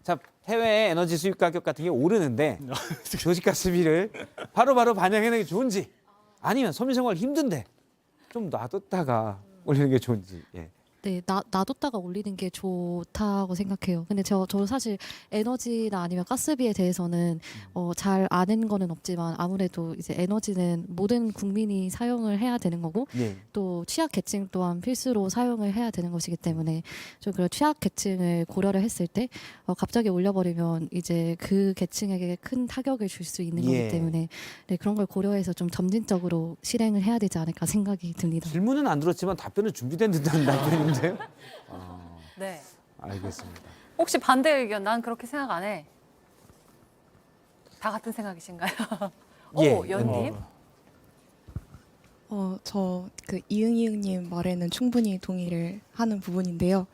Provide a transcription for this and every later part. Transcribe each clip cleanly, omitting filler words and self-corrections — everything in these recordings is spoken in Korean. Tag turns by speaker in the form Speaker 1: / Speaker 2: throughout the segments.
Speaker 1: 자, 해외 에너지 수입 가격 같은 게 오르는데 도시가스비를 바로바로 반영하는 게 좋은지 아니면 서민생활 힘든데 좀 놔뒀다가 올리는 게 좋은지. 예.
Speaker 2: 네, 놔뒀다가 올리는 게 좋다고 생각해요. 근데 저 사실 에너지나 아니면 가스비에 대해서는 잘 아는 거는 없지만 아무래도 이제 에너지는 모든 국민이 사용을 해야 되는 거고
Speaker 1: 예.
Speaker 2: 또 취약 계층 또한 필수로 사용을 해야 되는 것이기 때문에 좀 그런 취약 계층을 고려를 했을 때 갑자기 올려버리면 이제 그 계층에게 큰 타격을 줄 수 있는
Speaker 1: 예.
Speaker 2: 거기 때문에 네, 그런 걸 고려해서 좀 점진적으로 실행을 해야 되지 않을까 생각이 듭니다.
Speaker 1: 질문은 안 들었지만 답변은 준비된 듯한 답변인데요.
Speaker 3: 네.
Speaker 1: 알겠습니다.
Speaker 3: 혹시 반대 의견? 난 그렇게 생각 안 해. 다 같은 생각이신가요?
Speaker 1: 예.
Speaker 3: 오, 연님.
Speaker 4: 저 그 이응이응님 말에는 충분히 동의를 하는 부분인데요.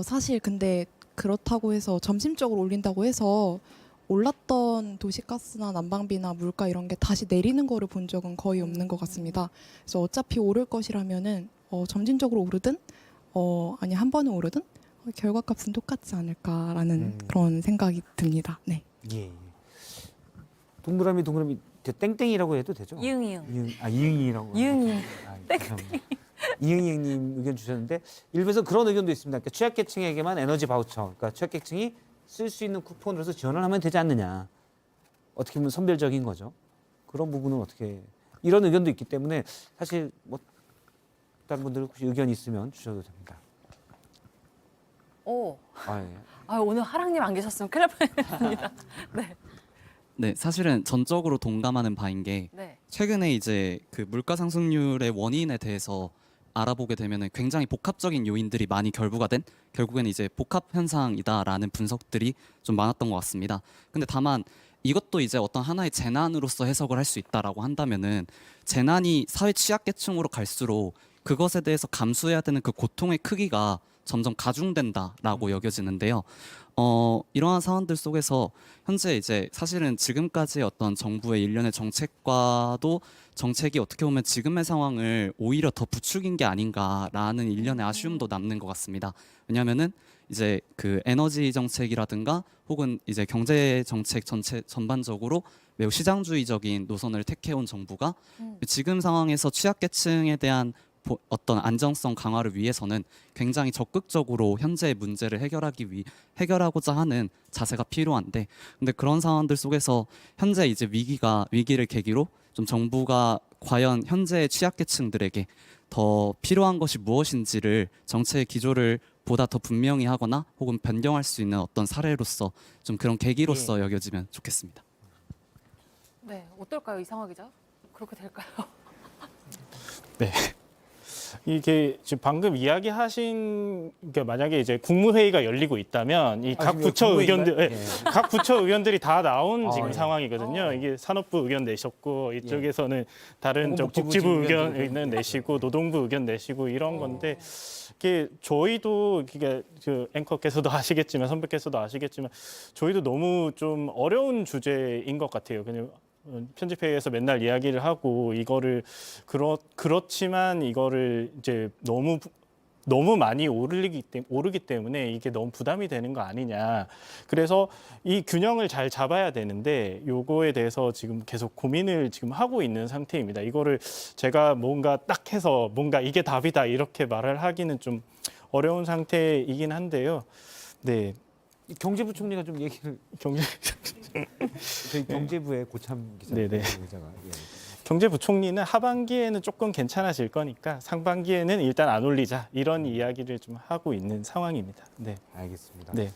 Speaker 4: 사실 근데 그렇다고 해서 점심적으로 올린다고 해서 올랐던 도시가스나 난방비나 물가 이런 게 다시 내리는 거를 본 적은 거의 없는 것 같습니다. 그래서 어차피 오를 것이라면은 점진적으로 오르든 아니 한 번에 오르든 결과값은 똑같지 않을까라는 그런 생각이 듭니다. 네.
Speaker 1: 예. 동그라미 저 땡땡이라고 해도 되죠?
Speaker 3: 이응이응.
Speaker 1: 이응이라고.
Speaker 3: 이응이응.
Speaker 1: 죄송합니다. 이응이응님 의견 주셨는데 일부에서 그런 의견도 있습니다. 그러니까 취약계층에게만 에너지 바우처, 그러니까 취약계층이 쓸 수 있는 쿠폰으로서 지원을 하면 되지 않느냐. 어떻게 보면 선별적인 거죠. 그런 부분은 어떻게 이런 의견도 있기 때문에 사실 뭐 다른 분들 혹시 의견 있으면 주셔도 됩니다.
Speaker 3: 오.
Speaker 1: 예.
Speaker 3: 아, 오늘 하랑님 안 계셨으면 큰일 날 뻔했습니다. 네.
Speaker 5: 네, 사실은 전적으로 동감하는 바인 게
Speaker 3: 네.
Speaker 5: 최근에 이제 그 물가 상승률의 원인에 대해서 알아보게 되면은 굉장히 복합적인 요인들이 많이 결국에는 이제 복합 현상이다라는 분석들이 좀 많았던 것 같습니다. 근데 다만 이것도 이제 어떤 하나의 재난으로서 해석을 할 수 있다라고 한다면은 재난이 사회 취약계층으로 갈수록 그것에 대해서 감수해야 되는 그 고통의 크기가 점점 가중된다라고 여겨지는데요. 이러한 상황들 속에서 현재 이제 사실은 지금까지의 어떤 정부의 일련의 정책과도 정책이 어떻게 보면 지금의 상황을 오히려 더 부추긴 게 아닌가라는 일련의 아쉬움도 남는 것 같습니다. 왜냐하면은 이제 그 에너지 정책이라든가 혹은 이제 경제 정책 전반적으로 매우 시장주의적인 노선을 택해온 정부가 지금 상황에서 취약계층에 대한 어떤 안정성 강화를 위해서는 굉장히 적극적으로 현재의 문제를 해결하고자 하는 자세가 필요한데, 근데 그런 상황들 속에서 현재 이제 위기를 계기로 좀 정부가 과연 현재의 취약계층들에게 더 필요한 것이 무엇인지를 정책의 기조를 보다 더 분명히 하거나 혹은 변경할 수 있는 어떤 사례로서 좀 그런 계기로서 여겨지면 좋겠습니다.
Speaker 3: 네. 어떨까요, 이상화 기자? 그렇게 될까요?
Speaker 6: 네. 이게 지금 방금 이야기하신 그러니까 만약에 이제 국무회의가 열리고 있다면 이 각 부처 의견들 각 부처 의견들이 다 나온 지금 상황이거든요. 이게 산업부 의견 내셨고 이쪽에서는 다른 저 복지부 의견 내시고 노동부 의견 내시고 이런 건데 이게 저희도 이게 그 앵커께서도 아시겠지만 선배께서도 아시겠지만 저희도 너무 좀 어려운 주제인 것 같아요. 그냥 편집회의에서 맨날 이야기를 하고 이거를 그렇지만 이거를 이제 너무 많이 오르기 때문에 이게 너무 부담이 되는 거 아니냐. 그래서 이 균형을 잘 잡아야 되는데 요거에 대해서 지금 계속 고민을 지금 하고 있는 상태입니다. 이거를 제가 뭔가 딱 해서 뭔가 이게 답이다 이렇게 말을 하기는 좀 어려운 상태이긴 한데요. 네.
Speaker 1: 경제부총리가 좀 얘기를 저희 경제부의 고참 기자가
Speaker 6: 네네. 경제부총리는 하반기에는 조금 괜찮아질 거니까 상반기에는 일단 안 올리자 이런 이야기를 좀 하고 있는 상황입니다. 네.
Speaker 1: 알겠습니다.
Speaker 6: 네.